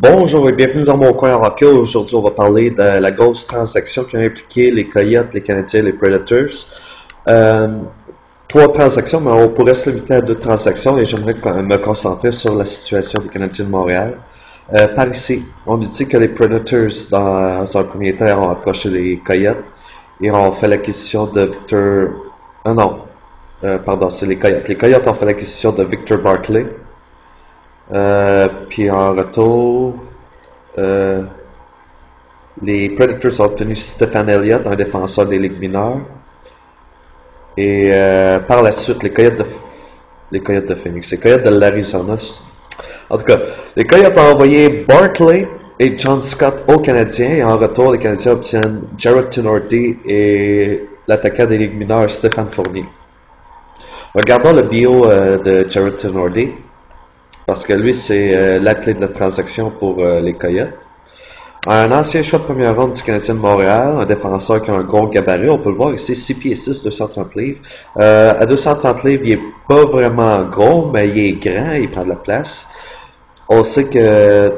Bonjour et bienvenue dans mon coin hockey. Aujourd'hui, on va parler de la grosse transaction qui a impliqué les Coyotes, les Canadiens et les Predators. Euh, Trois transactions, mais on pourrait se limiter à deux transactions et j'aimerais me concentrer sur la situation des Canadiens de Montréal. Par ici, on nous dit que les Predators, dans un premier temps, ont approché les Coyotes et ont fait l'acquisition de Victor... Ah non, pardon, c'est les Coyotes. Les Coyotes ont fait l'acquisition de Victor Barclay. Puis en retour, euh, les Predators ont obtenu Stephen Elliott, un défenseur des ligues mineures. Et par la suite, les Coyotes de Phoenix, les Coyotes de l'Arizona. En tout cas, les Coyotes ont envoyé Barclay et John Scott aux Canadiens. Et en retour, les Canadiens obtiennent Jared Tenorti et l'attaquant des ligues mineures Stéphane Fournier. Regardons le bio de Jared Tenorti. Parce que lui, c'est la clé de la transaction pour les Coyotes. Un ancien choix de première ronde du Canadien de Montréal, un défenseur qui a un gros gabarit, on peut le voir ici, 6 pieds 6, 230 livres. À 230 livres, il est pas vraiment gros, mais il est grand, il prend de la place. On sait que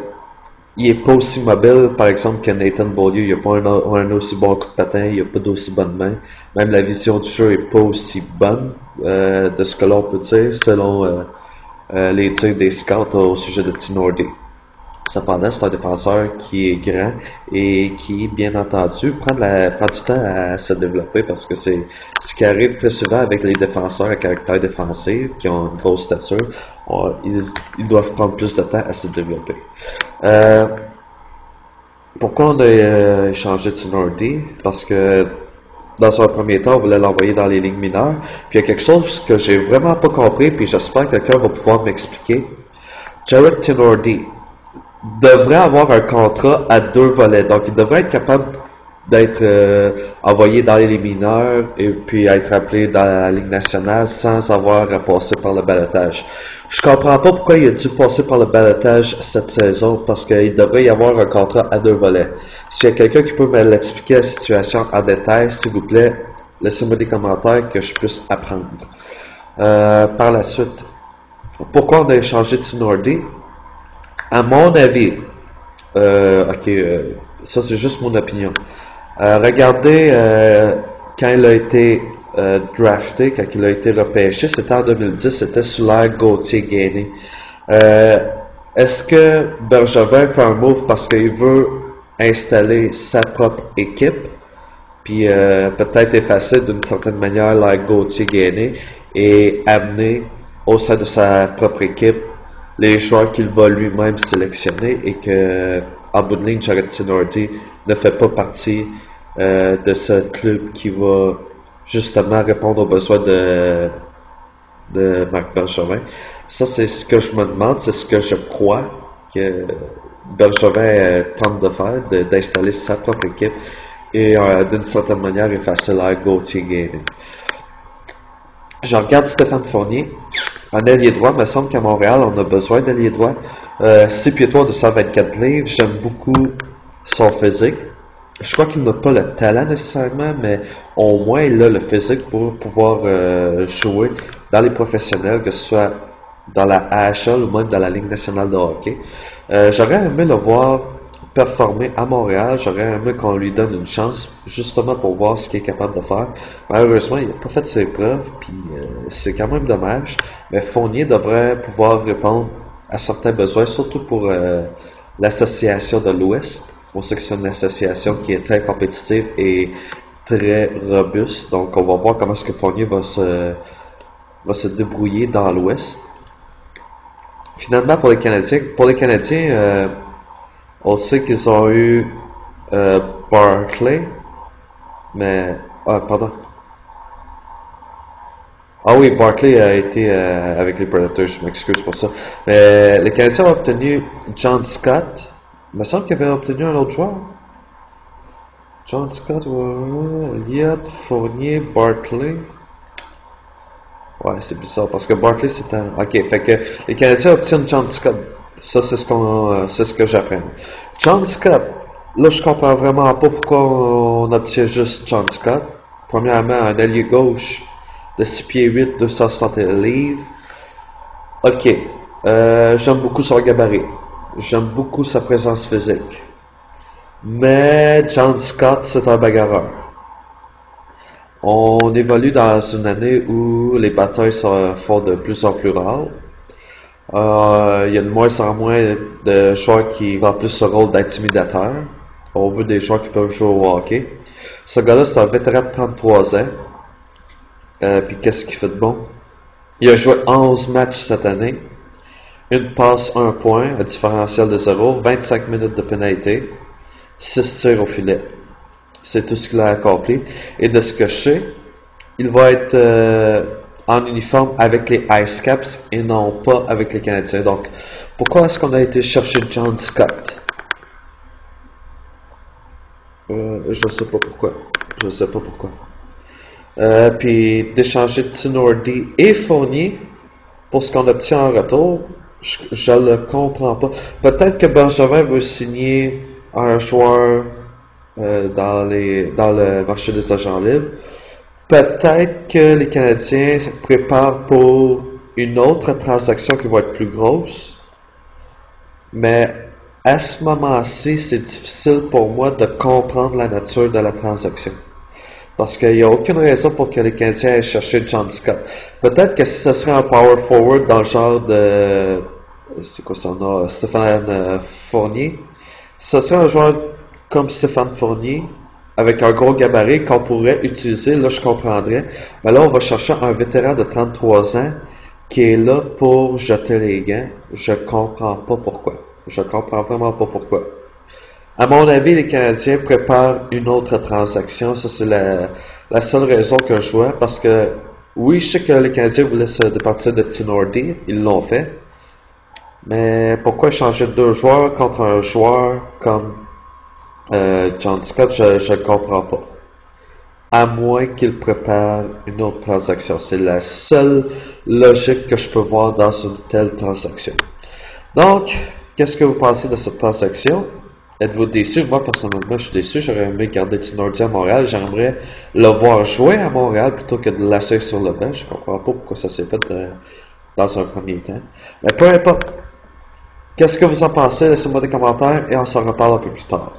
il est pas aussi mobile, par exemple, que Nathan Beaulieu. Il n'a pas un aussi bon coup de patin, il n'a pas d'aussi bonne main. Même la vision du jeu est pas aussi bonne, de ce que l'on peut dire, selon les tirs des scouts au sujet de Tenorti. Cependant, c'est un défenseur qui est grand et qui, bien entendu, prend du temps à se développer parce que c'est ce qui arrive très souvent avec les défenseurs à caractère défensif qui ont une grosse stature. Ils doivent prendre plus de temps à se développer. Pourquoi on a échangé Tenorti? Parce que dans un premier temps, on voulait l'envoyer dans les ligues mineures. Puis il y a quelque chose que j'ai vraiment pas compris, puis j'espère que quelqu'un va pouvoir m'expliquer. Jared Tenorti devrait avoir un contrat à deux volets. Donc, il devrait être capable d'être envoyé dans les mineurs et puis être appelé dans la Ligue nationale sans avoir à passer par le ballottage. Je comprends pas pourquoi il a dû passer par le ballottage cette saison parce qu'il devrait y avoir un contrat à deux volets. S'il y a quelqu'un qui peut me l'expliquer la situation en détail, s'il vous plaît, laissez-moi des commentaires que je puisse apprendre. Par la suite, pourquoi on a échangé Tenorti? À mon avis, ça c'est juste mon opinion. Regardez quand il a été drafté, quand il a été repêché, c'était en 2010, c'était sous l'ère Gauthier-Gainé. Est-ce que Bergevin fait un move parce qu'il veut installer sa propre équipe, puis peut-être effacer d'une certaine manière l'ère Gauthier-Gainé et amener au sein de sa propre équipe les joueurs qu'il va lui-même sélectionner et que, en bout de ligne, Jared Tenorti ne fait pas partie de ce club qui va justement répondre aux besoins de Marc Bergevin. Ça, c'est ce que je me demande, c'est ce que je crois que Bergevin tente de faire, d'installer sa propre équipe et d'une certaine manière effacer l'ère Gauthier-Gainé. Je regarde Stéphane Fournier, un ailier droit. Il me semble qu'à Montréal, on a besoin d'ailier droit. 6 pieds 3, 224 livres. J'aime beaucoup son physique. Je crois qu'il n'a pas le talent nécessairement, mais au moins il a le physique pour pouvoir jouer dans les professionnels, que ce soit dans la AHL ou même dans la Ligue nationale de hockey. J'aurais aimé le voir performer à Montréal. J'aurais aimé qu'on lui donne une chance justement pour voir ce qu'il est capable de faire. Malheureusement, il n'a pas fait ses preuves, puis c'est quand même dommage. Mais Fournier devrait pouvoir répondre à certains besoins, surtout pour l'association de l'Ouest. On sait que c'est une association qui est très compétitive et très robuste. Donc, on va voir comment est-ce que Fournier va se débrouiller dans l'Ouest. Finalement, pour les Canadiens, on sait qu'ils ont eu Barclay, mais... Ah, pardon. Ah oui, Barclay a été avec les Predators, je m'excuse pour ça. Mais les Canadiens ont obtenu John Scott. Il me semble qu'ils avaient obtenu un autre joueur. John Scott, Elliott, Fournier, Barclay. Ouais, c'est bizarre, parce que Barclay, c'est un... Ok, fait que les Canadiens obtiennent John Scott. Ça, c'est ce que j'apprends. John Scott, là, je comprends vraiment pas pourquoi on obtient juste John Scott. Premièrement, un allié gauche de 6 pieds 8, 260 livres. Ok, j'aime beaucoup son gabarit. J'aime beaucoup sa présence physique. Mais John Scott, c'est un bagarreur. On évolue dans une année où les batailles se font de plus en plus rares. Il y a de moins en moins de joueurs qui remplissent ce rôle d'intimidateur. On veut des joueurs qui peuvent jouer au hockey. Ce gars-là, c'est un vétéran de 33 ans. Puis qu'est-ce qu'il fait de bon? Il a joué 11 matchs cette année. Une passe, un point, un différentiel de 0, 25 minutes de pénalité, 6 tirs au filet. C'est tout ce qu'il a accompli. Et de ce que je sais, il va être en uniforme avec les Ice Caps et non pas avec les Canadiens. Donc, pourquoi est-ce qu'on a été chercher John Scott? Je sais pas pourquoi. Je sais pas pourquoi. Puis d'échanger Tinordi et Fournier pour ce qu'on obtient en retour, je le comprends pas. Peut-être que Bergevin veut signer un joueur dans le marché des agents libres. Peut-être que les Canadiens se préparent pour une autre transaction qui va être plus grosse. Mais à ce moment-ci, c'est difficile pour moi de comprendre la nature de la transaction. Parce qu'il n'y a aucune raison pour que les Canadiens aillent chercher John Scott. Peut-être que si ce serait un power forward dans le genre de... C'est quoi son nom? Stéphane Fournier. Ce serait un joueur comme Stéphane Fournier, avec un gros gabarit qu'on pourrait utiliser, là je comprendrais. Mais là, on va chercher un vétéran de 33 ans qui est là pour jeter les gants. Je comprends pas pourquoi. Je comprends vraiment pas pourquoi. À mon avis, les Canadiens préparent une autre transaction. Ça, c'est la seule raison que je vois. Parce que, oui, je sais que les Canadiens voulaient se départir de Tinordi. Ils l'ont fait. Mais pourquoi changer deux joueurs contre un joueur comme John Scott, je ne comprends pas. À moins qu'il prépare une autre transaction. C'est la seule logique que je peux voir dans une telle transaction. Donc, qu'est-ce que vous pensez de cette transaction? Êtes-vous déçu? Moi, personnellement, je suis déçu. J'aurais aimé garder Tinordi à Montréal. J'aimerais le voir jouer à Montréal plutôt que de le laisser sur le banc. Je comprends pas pourquoi ça s'est fait dans un premier temps. Mais peu importe. Qu'est-ce que vous en pensez? Laissez-moi des commentaires et on s'en reparle un peu plus tard.